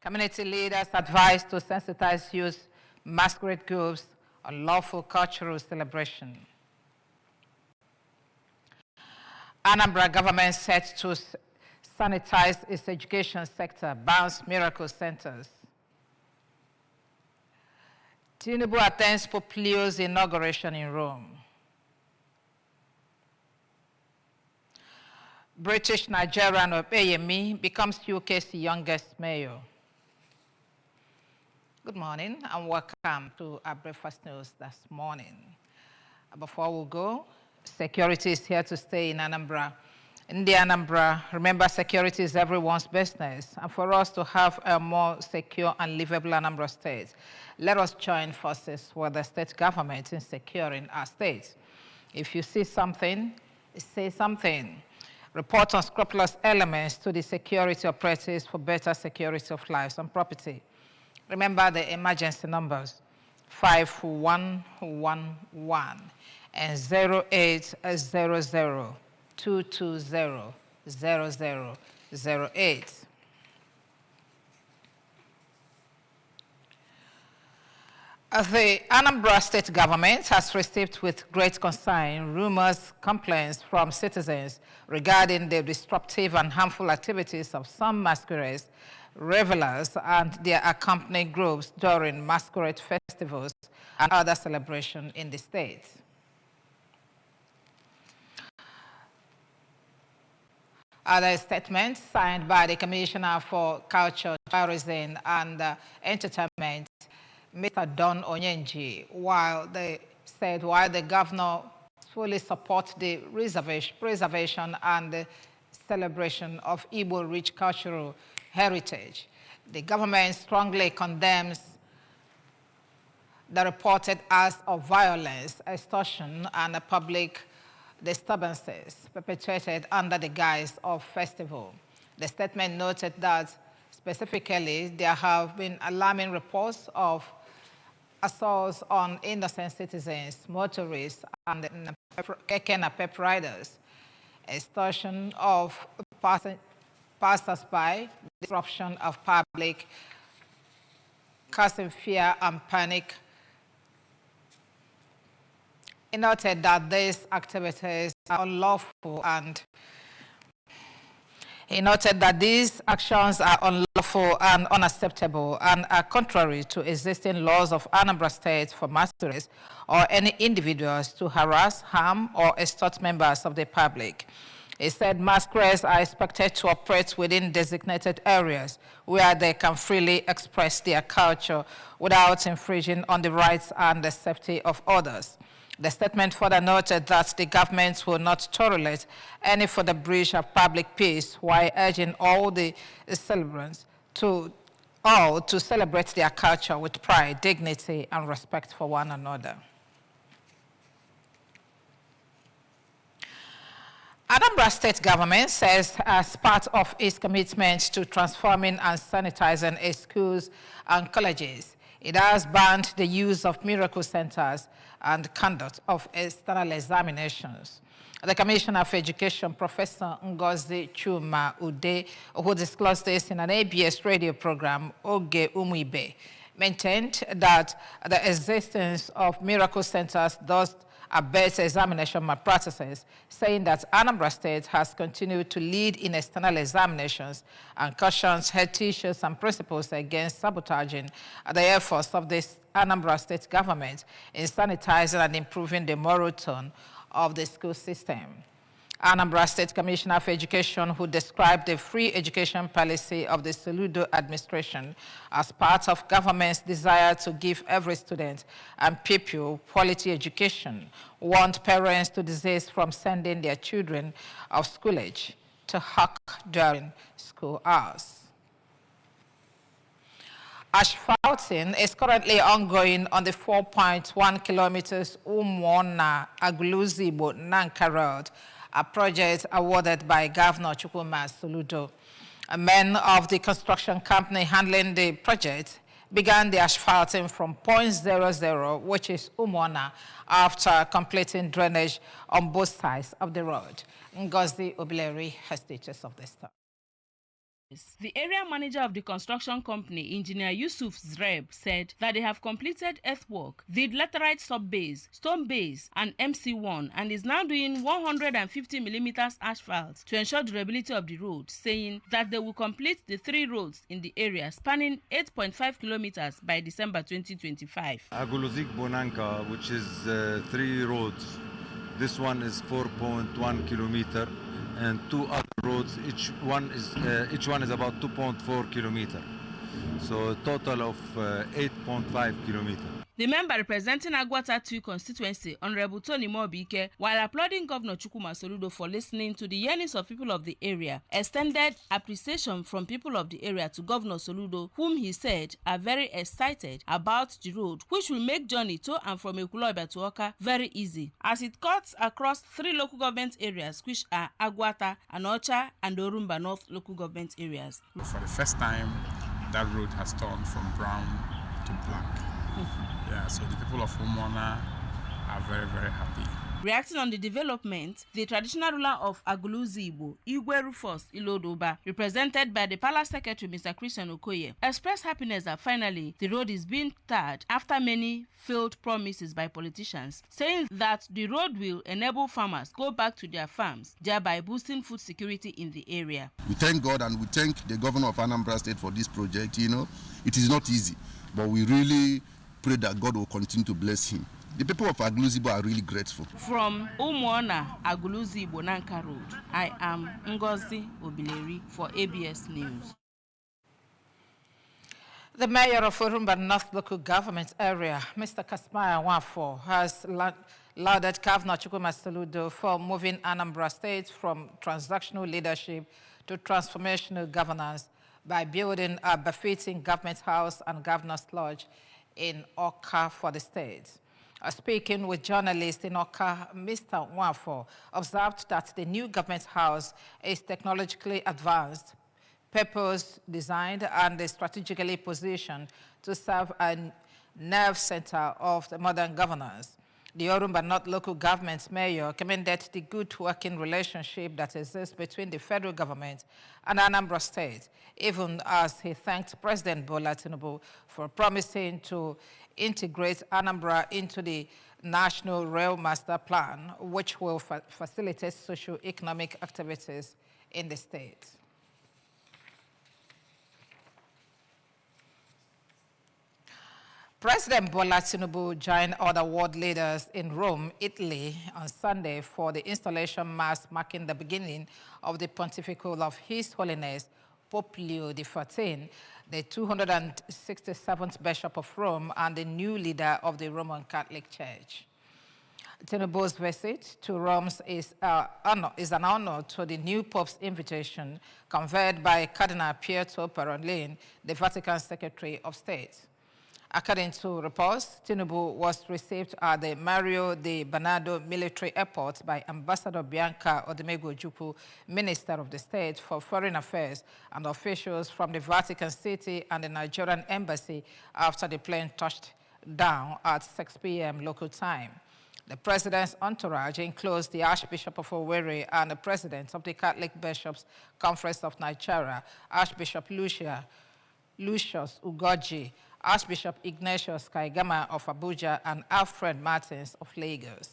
Community leaders advised to sensitize youth masquerade groups on lawful cultural celebration. Anambra government set to sanitize its education sector, bans miracle centers. Tinubu attends Pope Leo's inauguration in Rome. British Nigerian Opeyemi becomes UK's youngest mayor. Good morning and welcome to our breakfast news this morning. Before we go, security is here to stay in Anambra. In the Anambra, remember, security is everyone's business. And for us to have a more secure and livable Anambra state, let us join forces with the state government in securing our state. If you see something, say something. Report unscrupulous elements to the security operatives for better security of lives and property. Remember the emergency numbers, 5111 and 0800 220 0008. The Anambra state government has received with great concern rumors, complaints from citizens regarding the disruptive and harmful activities of some masquerades, revelers, and their accompanying groups during masquerade festivals and other celebrations in the state. Other statement signed by the Commissioner for Culture, Tourism, and Entertainment, Mr. Don Onyenji, while the governor fully supports the preservation and the celebration of Igbo-rich cultural heritage, the government strongly condemns the reported acts of violence, extortion, and public disturbances perpetrated under the guise of festival. The statement noted that specifically there have been alarming reports of assaults on innocent citizens, motorists, and keke riders, extortion of passers-by, disruption of public, causing fear and panic. He noted that these activities are unlawful and actions are unlawful and unacceptable and are contrary to existing laws of Anambra State for masquerades or any individuals to harass, harm, or extort members of the public. He said masquerades are expected to operate within designated areas where they can freely express their culture without infringing on the rights and the safety of others. The statement further noted that the government will not tolerate any further breach of public peace while urging all the celebrants to celebrate their culture with pride, dignity, and respect for one another. Anambra State government says as part of its commitment to transforming and sanitizing its schools and colleges, it has banned the use of miracle centers and conduct of external examinations. The Commissioner of Education, Professor Ngozi Chuma Ude, who disclosed this in an ABS radio program, Oge Umuibe, maintained that the existence of miracle centers does abet examination malpractices, saying that Anambra State has continued to lead in external examinations and cautions head teachers and principals against sabotaging the efforts of this Anambra State government in sanitizing and improving the moral tone of the school system. Anambra State Commissioner for Education, who described the free education policy of the Soludo administration as part of government's desire to give every student and pupil quality education, warned parents to desist from sending their children of school age to hawk during school hours. Asphalting is currently ongoing on the 4.1 kilometers Umwona Aguluzibo Nanka Road, a project awarded by Governor Chukwuma Soludo. Men of the construction company handling the project began the asphalting from point 00, which is Umwona, after completing drainage on both sides of the road. Ngozi Obileri has details of this story. The area manager of the construction company, Engineer Yusuf Zreb, said that they have completed earthwork, the laterite sub-base, stone base, and MC1, and is now doing 150 millimeters asphalt to ensure durability of the road, saying that they will complete the 3 roads in the area spanning 8.5 kilometers by December 2025. Aguluzik Bonanka, which is 3 roads. This one is 4.1 kilometer. And 2 other roads, each one is about 2.4 kilometers. So a total of 8.5 kilometers. The member representing Agwata 2 constituency, Honorable Tony Mobike, while applauding Governor Chukwuma Soludo for listening to the yearnings of people of the area, extended appreciation from people of the area to Governor Soludo, whom he said are very excited about the road, which will make journey to and from Ekuloiba to Oka very easy, as it cuts across 3 local government areas, which are Agwata, Anocha, and Orumba North local government areas. For the first time, that road has turned from brown to black. Yeah, so the people of Umona are very, very happy. Reacting on the development, the traditional ruler of Aguluzi Igbo, Igwe Rufus Ilodoba, represented by the Palace Secretary Mr. Christian Okoye, expressed happiness that finally the road is being tarred after many failed promises by politicians, saying that the road will enable farmers go back to their farms, thereby boosting food security in the area. We thank God and we thank the governor of Anambra State for this project. You know, it is not easy, but we really pray that God will continue to bless him. The people of Aguluzibo are really grateful. From Umuona, Aguluzibo, Nanka Road, I am Ngozi Obileri for ABS News. The mayor of Orumba North local government area, Mr. Kasmaya Wafo, has lauded Governor Chukwuma Soludo for moving Anambra State from transactional leadership to transformational governance by building a befitting government house and governor's lodge in Oka for the state. Speaking with journalists in Oka, Mr. Wafo observed that the new government house is technologically advanced, purpose-designed, and strategically positioned to serve a nerve center of the modern governance. The Orumba North local government mayor commended the good working relationship that exists between the federal government and Anambra State, even as he thanked President Bola Tinubu for promising to integrate Anambra into the National Rail Master Plan, which will facilitate socio-economic activities in the state. President Bola Tinubu joined other world leaders in Rome, Italy, on Sunday for the installation mass marking the beginning of the pontifical of His Holiness Pope Leo XIV, the 267th Bishop of Rome and the new leader of the Roman Catholic Church. Tinubu's visit to Rome is an honor to the new Pope's invitation conveyed by Cardinal Pietro Parolin, the Vatican Secretary of State. According to reports, Tinubu was received at the Mario de Bernardo Military Airport by Ambassador Bianca Odemego Ojukwu, Minister of the State for Foreign Affairs, and officials from the Vatican City and the Nigerian Embassy after the plane touched down at 6 p.m. local time. The president's entourage includes the Archbishop of Owerri and the president of the Catholic Bishops' Conference of Nigeria, Archbishop Lucius Ugoji, Archbishop Ignatius Kaigama of Abuja, and Alfred Martins of Lagos.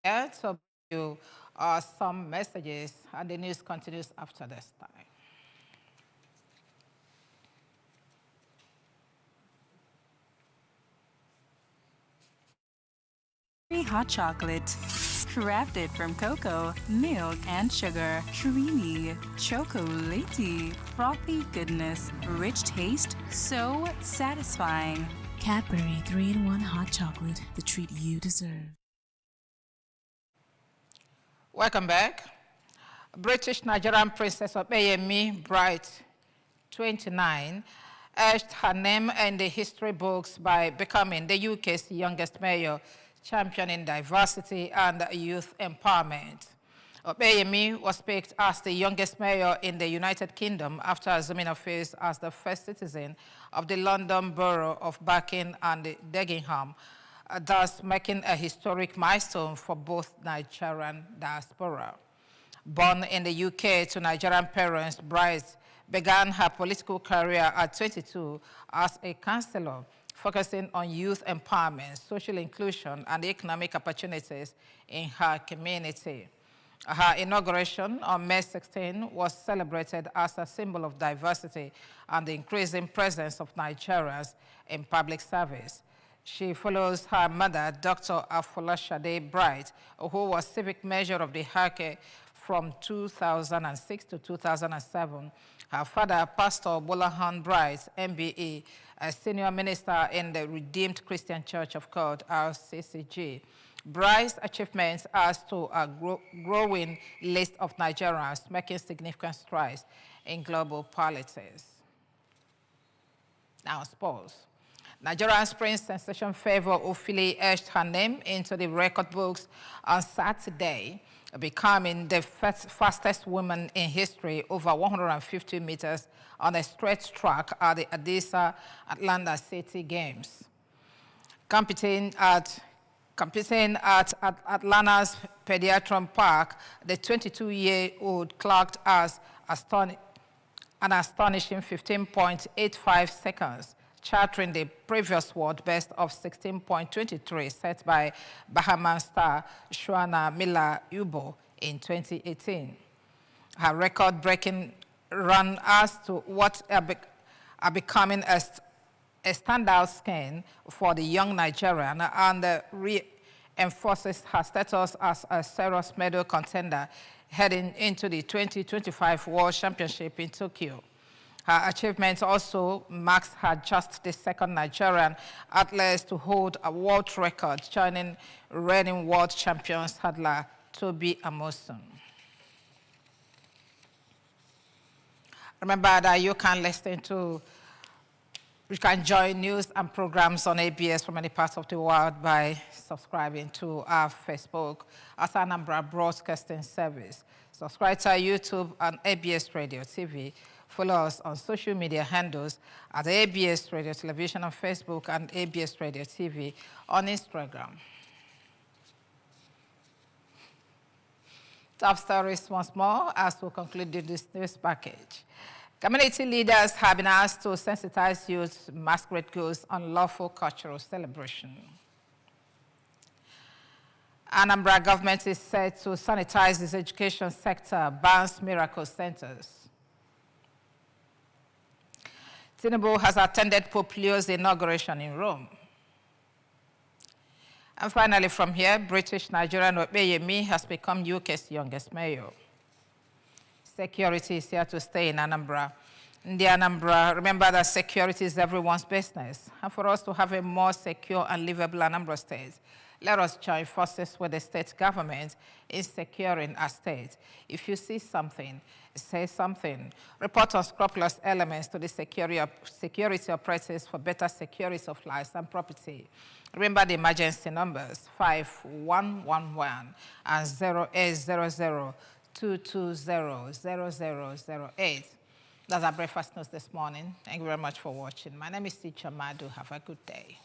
Yeah, so you some messages, and the news continues after this time. Hot chocolate, crafted from cocoa, milk, and sugar. Creamy, chocolatey, frothy goodness, rich taste, so satisfying. Cadbury 3-in-1 hot chocolate, the treat you deserve. Welcome back. British Nigerian Princess Opeyemi Bright, 29, etched her name in the history books by becoming the UK's youngest mayor, championing diversity and youth empowerment. Opeyemi was picked as the youngest mayor in the United Kingdom after assuming office as the first citizen of the London borough of Barking and Dagenham, thus making a historic milestone for both Nigerian diaspora. Born in the UK to Nigerian parents, Bryce began her political career at 22 as a councillor, focusing on youth empowerment, social inclusion, and economic opportunities in her community. Her inauguration on May 16 was celebrated as a symbol of diversity and the increasing presence of Nigerians in public service. She follows her mother, Dr. Afolashade Bright, who was civic mayor of the Hake from 2006 to 2007. Her father, Pastor Bolahan Bright, MBE, a senior minister in the Redeemed Christian Church of God, RCCG. Bright's achievements are to a growing list of Nigerians making significant strides in global politics. Now, sports. Nigerian spring sensation Favour Ofili etched her name into the record books on Saturday, becoming the fastest woman in history over 150 meters on a straight track at the Adisa Atlanta City Games. Competing at Atlanta's Pediatrium Park, the 22-year-old clocked as an astonishing 15.85 seconds, charting the previous world best of 16.23 set by Bahamian star Shuana Miller-Ubo in 2018. Her record-breaking run as to what are becoming a standout skin for the young Nigerian and reinforces her status as a serious medal contender heading into the 2025 World Championship in Tokyo. Her achievement also marks her just the second Nigerian athlete to hold a world record, joining reigning world champion hurdler Toby Amosun. Remember that you can join news and programs on ABS from any part of the world by subscribing to our Facebook as Anambra Broadcasting Service. Subscribe to our YouTube and ABS Radio TV. Follow us on social media handles at ABS Radio Television on Facebook and ABS Radio TV on Instagram. Top stories once more as we conclude this news package. Community leaders have been asked to sensitize youth masquerade goes on lawful cultural celebration. Anambra government is set to sanitize its education sector, bans miracle centers. Tinubu has attended Pope Leo's inauguration in Rome. And finally, from here, British Nigerian Opeyemi has become UK's youngest mayor. Security is here to stay in Anambra. In the Anambra, remember that security is everyone's business. And for us to have a more secure and livable Anambra state, let us join forces with the state government in securing our state. If you see something, say something. Report unscrupulous elements to the security operatives for better security of lives and property. Remember the emergency numbers, 5111 and 0800 220-0008. That's our breakfast news this morning. Thank you very much for watching. My name is Teacher Madu. Have a good day.